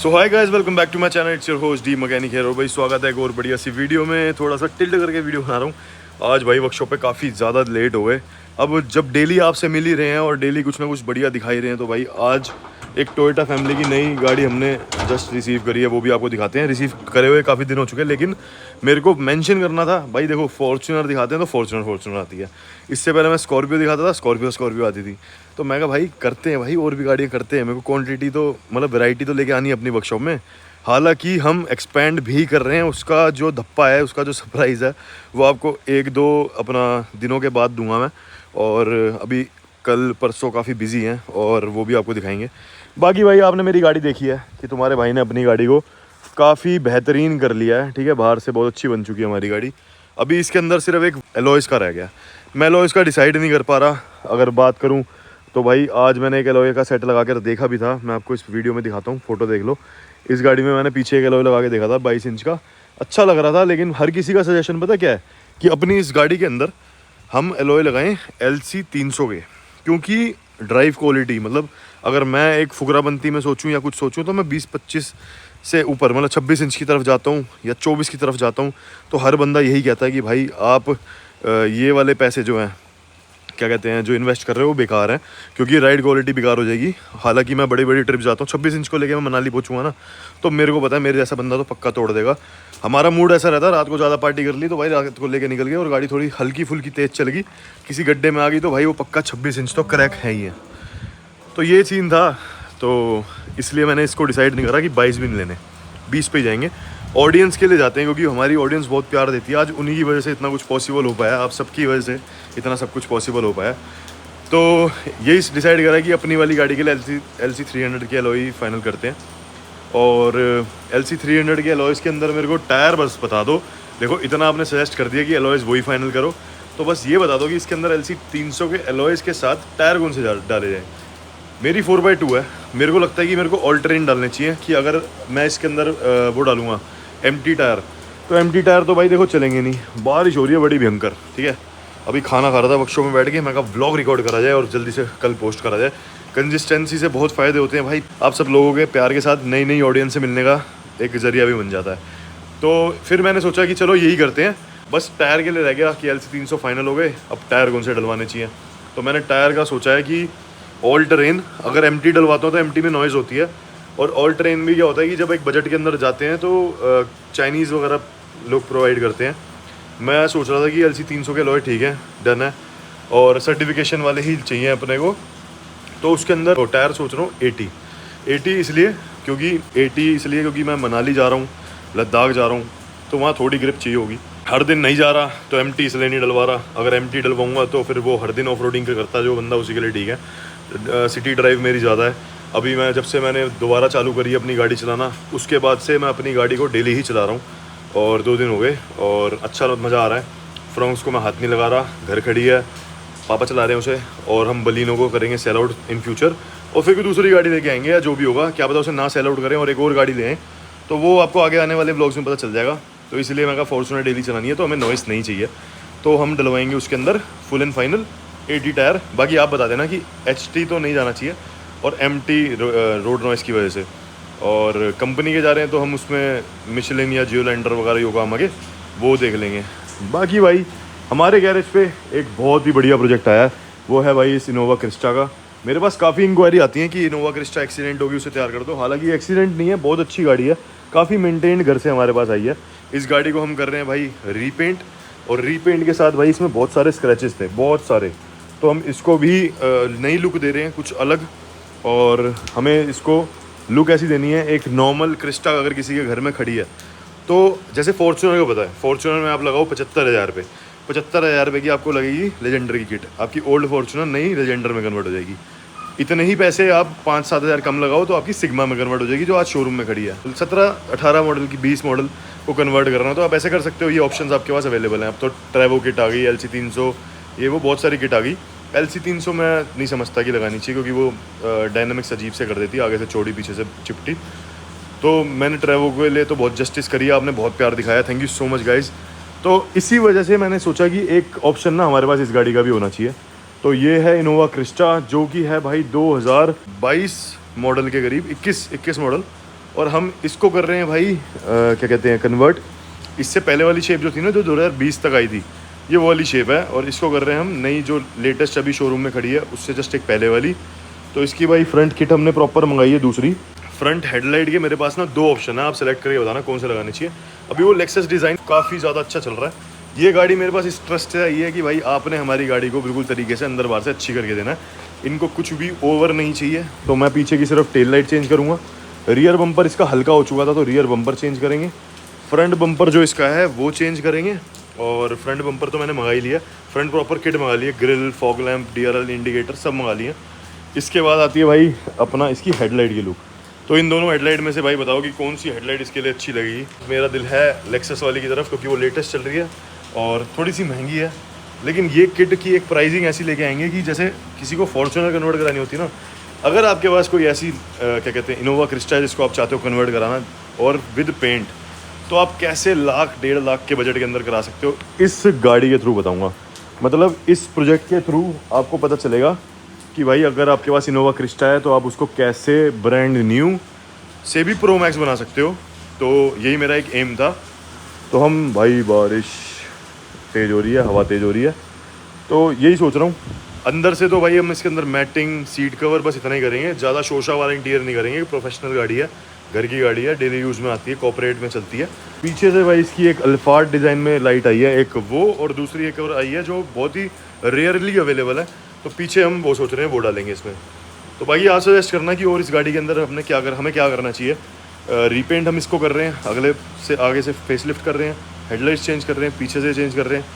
So hi guys, welcome back to my channel. It's your host D mechanic है। और भाई स्वागत है एक और बढ़िया सी वीडियो में। थोड़ा सा टिल्ट करके वीडियो बना रहा हूँ आज भाई। वर्कशॉप पे काफ़ी ज़्यादा लेट हो गए। अब जब डेली आपसे मिल ही रहे हैं और डेली कुछ ना कुछ बढ़िया दिखाई रहे हैं, तो भाई आज एक टोयोटा फैमिली की नई गाड़ी हमने जस्ट रिसीव करी है। वो भी आपको दिखाते हैं। रिसीव करे हुए काफ़ी दिन हो चुके हैं, लेकिन मेरे को मेंशन करना था भाई। देखो, फॉर्च्यूनर दिखाते हैं तो फॉर्च्यूनर आती है। इससे पहले मैं स्कॉर्पियो दिखाता था, स्कॉर्पियो आती थी। तो मैं कहा भाई करते हैं भाई, और भी गाड़ियाँ करते हैं। मेरे को क्वांटिटी तो मतलब वैरायटी तो लेके आनी है अपनी वर्कशॉप में। हालांकि हम एक्सपेंड भी कर रहे हैं। उसका जो धप्पा है, उसका जो सरप्राइज़ है, वो आपको एक दो अपना दिनों के बाद दूंगा मैं। और अभी कल परसों काफ़ी बिजी हैं और वो भी आपको दिखाएंगे। बाकी भाई आपने मेरी गाड़ी देखी है कि तुम्हारे भाई ने अपनी गाड़ी को काफ़ी बेहतरीन कर लिया है। ठीक है, बाहर से बहुत अच्छी बन चुकी है हमारी गाड़ी। अभी इसके अंदर सिर्फ एक एलॉयज़ का रह गया। मैं एलॉयज़ का डिसाइड नहीं कर पा रहा। अगर बात करूँ तो भाई आज मैंने एक एलॉय का सेट लगा कर देखा भी था। मैं आपको इस वीडियो में दिखाता हूँ, फ़ोटो देख लो। इस गाड़ी में मैंने पीछे एक एलॉय लगा के देखा था 22 इंच का। अच्छा लग रहा था, लेकिन हर किसी का सजेशन पता क्या है कि अपनी इस गाड़ी के अंदर हम एलॉय लगाएं LC 300 के। क्योंकि ड्राइव क्वालिटी, मतलब अगर मैं एक फुकराबंती में सोचूं या कुछ सोचूं, तो मैं 20-25 से ऊपर, मतलब 26 इंच की तरफ जाता हूं या 24 की तरफ जाता हूं। तो हर बंदा यही कहता है कि भाई आप ये वाले पैसे जो हैं, क्या कहते हैं, जो इन्वेस्ट कर रहे हो वो बेकार है, क्योंकि राइड क्वालिटी बेकार हो जाएगी। हालांकि मैं बड़ी बड़ी ट्रिप जाता हूँ, 26 इंच को लेकर मैं मनाली पहुँचूँगा ना, तो मेरे को पता है मेरे जैसा बंदा तो पक्का तोड़ देगा। हमारा मूड ऐसा रहता है, रात को ज़्यादा पार्टी कर ली तो भाई रात को लेके निकल गए और गाड़ी थोड़ी हल्की फुल्की तेज़ चल गई, किसी गड्ढे में आ गई, तो भाई वो पक्का 26 इंच तो क्रैक है ही है। तो ये सीन था। तो इसलिए मैंने इसको डिसाइड नहीं करा कि 22 भी नहीं लेने, 20 पे ही जाएंगे। ऑडियंस के लिए जाते हैं, क्योंकि हमारी ऑडियंस बहुत प्यार देती है। आज उन्हीं की वजह से इतना कुछ पॉसिबल हो पाया, आप सबकी वजह से इतना सब कुछ पॉसिबल हो पाया। तो यही डिसाइड करा कि अपनी वाली गाड़ी के लिए LC 300 की एलॉय फाइनल करते हैं। और LC 300 के एलॉयज़ के अंदर मेरे को टायर बस बता दो। देखो, इतना आपने सजेस्ट कर दिया कि एलॉयज़ वही फाइनल करो, तो बस ये बता दो कि इसके अंदर LC 300 के एलॉयज़ के साथ टायर कौन से डाले जाएँ। मेरी 4x2 है। मेरे को लगता है कि मेरे को ऑल टेरेन डालने चाहिए। कि अगर मैं इसके अंदर वो डालूंगा एम्प्टी टायर, तो एम्प्टी टायर तो भाई देखो चलेंगे नहीं। बारिश हो रही है बड़ी भयंकर। ठीक है, अभी खाना खा रहा था वर्कशॉप में बैठ के। मैं कहा व्लॉग रिकॉर्ड करा जाए और जल्दी से कल पोस्ट करा जाए। कंसिस्टेंसी से बहुत फ़ायदे होते हैं भाई। आप सब लोगों के प्यार के साथ नई नई ऑडियंस से मिलने का एक ज़रिया भी बन जाता है। तो फिर मैंने सोचा कि चलो यही करते हैं। बस टायर के लिए रह गया कि LC 300 फाइनल हो गए, अब टायर कौन से डलवाने चाहिए। तो मैंने टायर का सोचा है कि ऑल टेरेन। अगर एम्प्टी डलवाता हूँ तो एम्प्टी में नॉइज़ होती है। और ऑल टेरेन में क्या होता है कि जब एक बजट के अंदर जाते हैं तो चाइनीज़ वगैरह लोग प्रोवाइड करते हैं। मैं सोच रहा था कि LC 300 के लॉय ठीक है, डन है, और सर्टिफिकेशन वाले ही चाहिए अपने को। तो उसके अंदर टायर सोच रहा हूँ 80 इसलिए क्योंकि मैं मनाली जा रहा हूँ, लद्दाख जा रहा हूँ, तो वहाँ थोड़ी ग्रिप चाहिए होगी। हर दिन नहीं जा रहा तो MT इसलिए नहीं डलवा रहा। अगर MT डलवाऊँगा तो फिर वो हर दिन ऑफ रोडिंग करता जो बंदा, उसी के लिए ठीक है। सिटी ड्राइव मेरी ज़्यादा है। अभी मैं जब से मैंने दोबारा चालू करी अपनी गाड़ी चलाना, उसके बाद से मैं अपनी गाड़ी को डेली ही चला रहा हूँ। और 2 दिन हो गए और अच्छा मज़ा आ रहा है। फ्रॉन्क्स को मैं हाथ नहीं लगा रहा, घर खड़ी है, पापा चला रहे हैं उसे। और हम बलिनो को करेंगे सेल आउट इन फ्यूचर, और फिर कोई दूसरी गाड़ी लेके आएंगे या जो भी होगा, क्या पता उसे ना सेल आउट करें और एक और गाड़ी ले आएँ। तो वो आपको आगे आने वाले ब्लॉग्स में पता चल जाएगा। तो इसलिए मैं कहा फॉर्च्यूनर डेली चलानी है तो हमें नॉइस नहीं चाहिए, तो हम डलवाएंगे उसके अंदर फुल एंड फाइनल 80 टायर। बाकी आप बता देना कि HT तो नहीं जाना चाहिए, और MT रोड नॉइस की वजह से। और कंपनी के जा रहे हैं तो हम उसमें मिशेलिन या जियोलैंडर वगैरह योगा आगे वो देख लेंगे। बाकी भाई हमारे गैरेज पे एक बहुत ही बढ़िया प्रोजेक्ट आया है, वो है भाई इस इनोवा क्रिस्टा का। मेरे पास काफ़ी इंक्वायरी आती है कि इनोवा क्रिस्टा एक्सीडेंट होगी उसे तैयार कर दो। हालांकि एक्सीडेंट नहीं है, बहुत अच्छी गाड़ी है, काफ़ी मेंटेन्ड घर से हमारे पास आई है। इस गाड़ी को हम कर रहे हैं भाई रीपेंट, और रीपेंट के साथ भाई इसमें बहुत सारे स्क्रैचेस थे, बहुत सारे। तो हम इसको भी नई लुक दे रहे हैं, कुछ अलग। और हमें इसको लुक ऐसी देनी है, एक नॉर्मल क्रिस्टा अगर किसी के घर में खड़ी है तो जैसे फॉर्च्यूनर को पता है, फॉर्च्यूनर में आप लगाओ 75,000 रुपये, 75,000 रुपये की आपको लगेगी लेजेंडर की किट। आपकी ओल्ड फॉर्च्यूनर नई लेजेंडर में कन्वर्ट हो जाएगी। इतने ही पैसे आप 5-7 हज़ार कम लगाओ तो आपकी सिग्मा में कन्वर्ट हो जाएगी, जो आज शोरूम में खड़ी है। 17-18 मॉडल की 20 मॉडल को कन्वर्ट करना है तो आप ऐसे कर सकते हो। ये ऑप्शन आपके पास अवेलेबल हैं। अब तो ट्रैवो किट आ गई, LC 300, ये वो बहुत सारी किट आ गई। LC 300 मैं नहीं समझता कि लगानी चाहिए, क्योंकि वो डायनामिक्स अजीब से कर देती है, आगे से चौड़ी पीछे से चिपटी। तो मैंने ट्रैवो के लिए तो बहुत जस्टिस करी है, आपने बहुत प्यार दिखाया, thank you so much guys. तो इसी वजह से मैंने सोचा कि एक ऑप्शन ना हमारे पास इस गाड़ी का भी होना चाहिए। तो ये है इनोवा क्रिस्टा, जो कि है भाई 2022 मॉडल के करीब, 21 मॉडल। और हम इसको कर रहे हैं भाई क्या कहते हैं, कन्वर्ट। इससे पहले वाली शेप जो थी ना, जो 2020 तक आई थी, ये वो वाली शेप है, और इसको कर रहे हैं हम नई जो लेटेस्ट अभी शोरूम में खड़ी है उससे जस्ट एक पहले वाली। तो इसकी भाई फ्रंट किट हमने प्रॉपर मंगाई है दूसरी। फ्रंट हेडलाइट के मेरे पास ना 2 ऑप्शन है, आप सेलेक्ट करके बताना कौन से लगाने चाहिए। अभी वो लेक्सस डिज़ाइन काफ़ी ज़्यादा अच्छा चल रहा है। ये गाड़ी मेरे पास इस ट्रस्ट से ये है कि भाई आपने हमारी गाड़ी को बिल्कुल तरीके से अंदर बाहर से अच्छी करके देना है। इनको कुछ भी ओवर नहीं चाहिए। तो मैं पीछे की सिर्फ टेल लाइट चेंज करूँगा। रियर बम्पर इसका हल्का हो चुका था तो रियर बम्पर चेंज करेंगे। फ्रंट बम्पर जो इसका है वो चेंज करेंगे, और फ्रंट बम्पर तो मैंने मंगा ही लिया। फ्रंट प्रॉपर किट मंगा ली है, grill, fog lamp, DRL indicator सब मंगा लिए। इसके बाद आती है भाई अपना इसकी हेडलाइट की लुक। तो इन दोनों हेडलाइट में से भाई बताओ कि कौन सी हेडलाइट इसके लिए अच्छी लगेगी। मेरा दिल है लेक्सस वाली की तरफ, क्योंकि वो लेटेस्ट चल रही है और थोड़ी सी महंगी है, लेकिन ये किट की एक प्राइसिंग ऐसी लेके आएंगे कि जैसे किसी को फॉर्च्यूनर कन्वर्ट करानी होती है ना, अगर आपके पास कोई ऐसी क्या कहते हैं इनोवा क्रिस्टा जिसको आप चाहते हो कन्वर्ट कराना और विद पेंट, तो आप कैसे 1,00,000-1,50,000 के बजट के अंदर करा सकते हो, इस गाड़ी के थ्रू बताऊँगा। मतलब इस प्रोजेक्ट के थ्रू आपको पता चलेगा कि भाई अगर आपके पास इनोवा क्रिस्टा है तो आप उसको कैसे ब्रांड न्यू से भी प्रो मैक्स बना सकते हो। तो यही मेरा एक एम था। तो हम भाई बारिश तेज़ हो रही है, हवा तेज़ हो रही है, तो यही सोच रहा हूँ। अंदर से तो भाई हम इसके अंदर मैटिंग, सीट कवर बस इतना ही करेंगे, ज़्यादा शोशा वाला इंटीरियर नहीं करेंगे। प्रोफेशनल गाड़ी है, घर की गाड़ी है, डेली यूज़ में आती है, कॉर्पोरेट में चलती है। पीछे से भाई इसकी एक अल्फार्ड डिज़ाइन में लाइट आई है, एक वो, और दूसरी एक और आई है जो बहुत ही रेयरली अवेलेबल है। तो पीछे हम वो सोच रहे हैं वो डालेंगे इसमें। तो भाई आप सजेस्ट करना कि और इस गाड़ी के अंदर हमें क्या करना चाहिए। रीपेंट हम इसको कर रहे हैं, अगले से आगे से फेसलिफ्ट कर रहे हैं, हेडलाइट्स चेंज कर रहे हैं, पीछे से चेंज कर रहे हैं।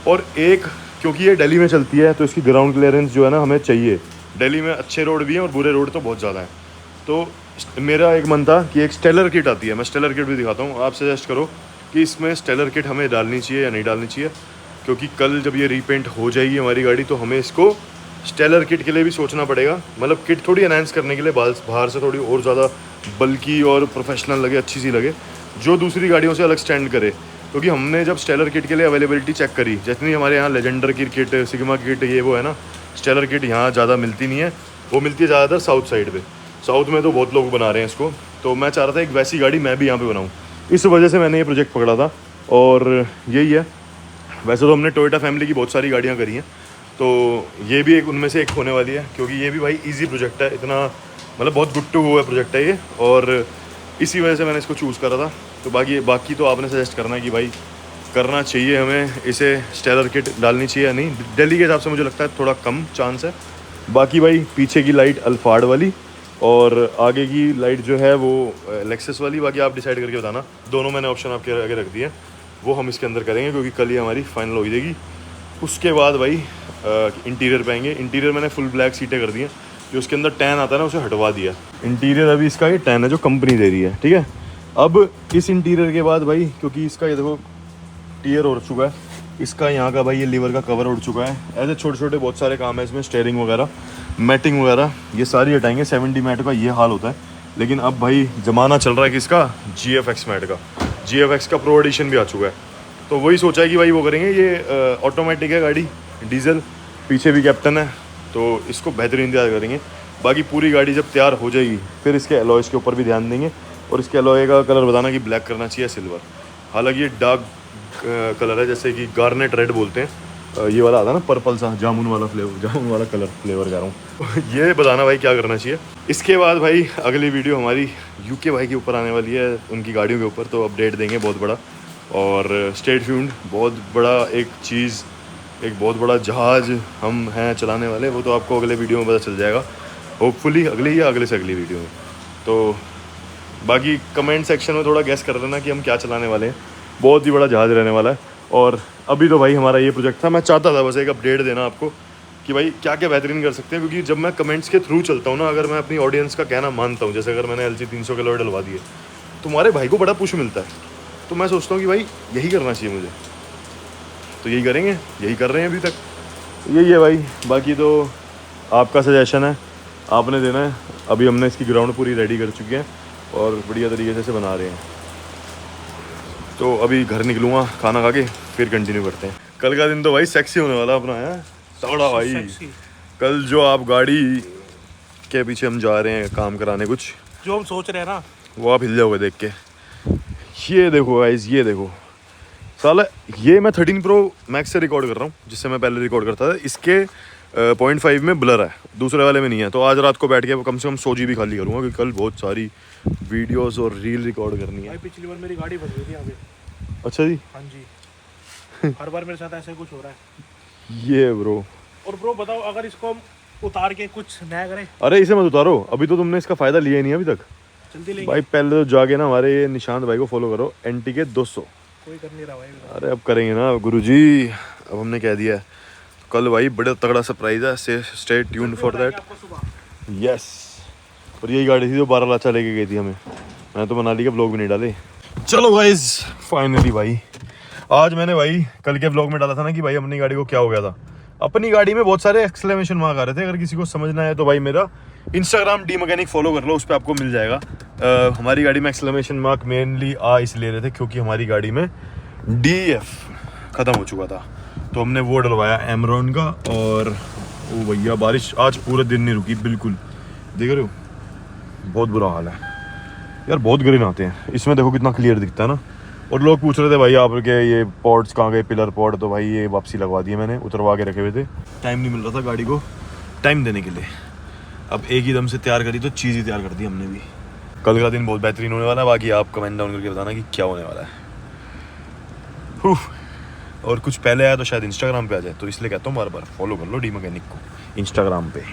और एक, क्योंकि ये दिल्ली में चलती है तो इसकी ग्राउंड क्लियरेंस जो है ना हमें चाहिए। दिल्ली में अच्छे रोड भी हैं और बुरे रोड तो बहुत ज़्यादा हैं। तो मेरा एक मन था कि एक स्टेलर किट आती है, मैं स्टेलर किट भी दिखाता हूँ। आप सजेस्ट करो कि इसमें स्टेलर किट हमें डालनी चाहिए या नहीं डालनी चाहिए, क्योंकि कल जब ये रीपेंट हो जाएगी हमारी गाड़ी तो हमें इसको स्टेलर किट के लिए भी सोचना पड़ेगा। मतलब किट थोड़ी एनहांस करने के लिए बाहर से थोड़ी और ज़्यादा बल्कि और प्रोफेशनल लगे, अच्छी सी लगे, जो दूसरी गाड़ियों से अलग स्टैंड करे। क्योंकि हमने जब स्टेलर किट के लिए अवेलेबिलिटी चेक करी, जितनी हमारे यहाँ लेजेंडर की किट, सिग्मा की किट, ये वो है ना, स्टेलर किट यहाँ ज़्यादा मिलती नहीं है। वो मिलती है ज़्यादातर साउथ साइड पे। साउथ में तो बहुत लोग बना रहे हैं इसको। तो मैं चाह रहा था एक वैसी गाड़ी मैं भी यहाँ पे बनाऊँ, इस वजह से मैंने ये प्रोजेक्ट पकड़ा था। और यही है। वैसे तो हमने टोयोटा फैमिली की बहुत सारी गाड़ियाँ करी हैं, तो ये भी एक उनमें से एक होने वाली है, क्योंकि ये भी भाई ईजी प्रोजेक्ट है, इतना मतलब बहुत गुड टू गो है प्रोजेक्ट है ये, और इसी वजह से मैंने इसको चूज़ करा था। तो बाकी तो आपने सजेस्ट करना है कि भाई करना चाहिए हमें इसे, स्टेलर किट डालनी चाहिए या नहीं। दिल्ली के हिसाब से मुझे लगता है थोड़ा कम चांस है। बाकी भाई पीछे की लाइट अल्फार्ड वाली और आगे की लाइट जो है वो लेक्सस वाली, बाकी आप डिसाइड करके बताना। दोनों मैंने ऑप्शन आपके आगे रख दिए, वो हम इसके अंदर करेंगे क्योंकि कल ही हमारी फाइनल हो जाएगी। उसके बाद भाई इंटीरियर पे आएंगे। इंटीरियर मैंने फुल ब्लैक सीटें कर दी हैं, जो उसके अंदर टैन आता है ना उसे हटवा दिया। इंटीरियर अभी इसका ये टैन है जो कंपनी दे रही है, ठीक है। अब इस इंटीरियर के बाद भाई, क्योंकि इसका ये देखो टीयर उड़ चुका है, इसका यहाँ का भाई ये लीवर का कवर उड़ चुका है, ऐसे छोटे छोटे बहुत सारे काम है इसमें, स्टेयरिंग वगैरह, मैटिंग वगैरह ये सारी हटाएंगे। 70 मैट का ये हाल होता है, लेकिन अब भाई ज़माना चल रहा है किसका, GFX मैट का। GFX का प्रो एडिशन भी आ चुका है, तो वही सोचा है कि भाई वो करेंगे। ये ऑटोमेटिक है गाड़ी, डीजल, पीछे भी कैप्टन है, तो इसको बेहतरीन तैयार करेंगे। बाकी पूरी गाड़ी जब तैयार हो जाएगी फिर इसके अलॉयज़ के ऊपर भी ध्यान देंगे, और इसके अलॉय का कलर बताना कि ब्लैक करना चाहिए सिल्वर। हालांकि ये डार्क कलर है, जैसे कि गार्नेट रेड बोलते हैं, ये वाला आता है ना पर्पल सा, जामुन वाला कलर फ्लेवर कह रहा हूँ। ये बताना भाई क्या करना चाहिए। इसके बाद भाई अगली वीडियो हमारी UK भाई के ऊपर आने वाली है, उनकी गाड़ियों के ऊपर, तो अपडेट देंगे बहुत बड़ा। और स्टे ट्यून्ड, बहुत बड़ा एक चीज़, एक बहुत बड़ा जहाज़ हम हैं चलाने वाले, वो तो आपको अगले वीडियो में पता चल जाएगा, होपफुली अगली या अगले से अगली वीडियो में। तो बाकी कमेंट सेक्शन में थोड़ा गेस कर लेना कि हम क्या चलाने वाले हैं, बहुत ही बड़ा जहाज़ रहने वाला है। और अभी तो भाई हमारा ये प्रोजेक्ट था, मैं चाहता था बस एक अपडेट देना आपको कि भाई क्या क्या बेहतरीन कर सकते हैं। क्योंकि जब मैं कमेंट्स के थ्रू चलता हूँ ना, अगर मैं अपनी ऑडियंस का कहना मानता हूँ, जैसे अगर मैंने LG 300 के लोड डलवा दिए, तुम्हारे भाई को बड़ा पुश मिलता है। तो मैं सोचता हूँ कि भाई यही करना चाहिए मुझे, तो यही करेंगे, यही कर रहे हैं अभी तक, यही है भाई। बाकी तो आपका सजेशन है, आपने देना है। अभी हमने इसकी ग्राउंड पूरी रेडी कर चुकी है और बढ़िया तरीके से इसे बना रहे हैं। तो अभी घर निकलूँगा खाना खा के, फिर कंटिन्यू करते हैं। कल का दिन तो भाई सेक्सी होने वाला अपना है तगड़ा भाई। कल जो आप गाड़ी के पीछे हम जा रहे हैं काम कराने, कुछ जो हम सोच रहे हैं ना वो आप हिल जाओगे देख के। ये देखो गाइस, ये देखो साला, ये मैं 13 प्रो मैक्स से रिकॉर्ड कर रहा हूँ, जिससे मैं पहले रिकॉर्ड करता था। इसके 0.5 में ब्लर है, दूसरे वाले में नहीं है। तो आज रात को बैठ के कम से कम 100 GB खाली करूँगा, क्योंकि कल बहुत सारी वीडियोस और रील रिकॉर्ड करनी है। पिछली बार मेरी गाड़ी फंस गई थी यहाँ पे। अच्छा जी। हाँ जी। हर बार मेरे साथ ऐसे कुछ हो रहा है। ये ब्रो, और ब्रो बताओ, अगर इसको हम उतार के कुछ नया करें? अरे इसे मत उतारो, अभी तो तुमने इसका फ़ायदा लिया ही नहीं अभी तक। जल्दी लेंगे भाई पहले तो जाके ना हमारे ये निशांत भाई को फॉलो करो, NTK 200। कोई कर नहीं रहा भाई। अरे अब करेंगे ना गुरुजी, अब हमने कह दिया है। कल भाई बड़ा तगड़ा सरप्राइज है, स्टे ट्यून्ड फॉर दैट। आपको सुबह यस। और यही गाड़ी थी जो 12 लाचा लेके गई थी हमें। मैं तो मनाली के ब्लॉग भी नहीं डाले। चलो गाइज, फाइनली भाई आज मैंने भाई कल के ब्लॉग में डाला था ना कि भाई अपनी गाड़ी को क्या हो गया था। अपनी गाड़ी में बहुत सारे एक्सक्लेमेशन मार्क आ रहे थे। अगर किसी को समझना है तो भाई मेरा इंस्टाग्राम डी मैकेनिक फॉलो कर लो, उस पर आपको मिल जाएगा। हमारी गाड़ी में एक्सक्लेमेशन मार्क मेनली इसलिए रहे थे क्योंकि हमारी गाड़ी में DEF ख़त्म हो चुका था, तो हमने वो डलवाया एमरॉन का। और ओ भैया बारिश आज पूरे दिन नहीं रुकी बिल्कुल, देख रहे हो बहुत बुरा हाल है यार, बहुत ग्रेन आते हैं इसमें। देखो कितना क्लियर दिखता है ना। और लोग पूछ रहे थे भाई आपके ये पॉड्स कहाँ गए, पिलर पॉड, तो भाई ये वापसी लगवा दिए मैंने, उतरवा के रखे हुए थे। टाइम नहीं मिल रहा था गाड़ी को टाइम देने के लिए, अब एक ही दम से तैयार करी तो चीज़ ही तैयार कर दी हमने भी। कल का दिन बहुत बेहतरीन होने वाला है, बाकी आप कमेंट डाउन करके बताना कि क्या होने वाला है। और कुछ पहले आया तो शायद इंस्टाग्राम पे आ जाए, तो इसलिए कहता हूँ बार बार फॉलो कर लो डी मैकेनिक को इंस्टाग्राम पे।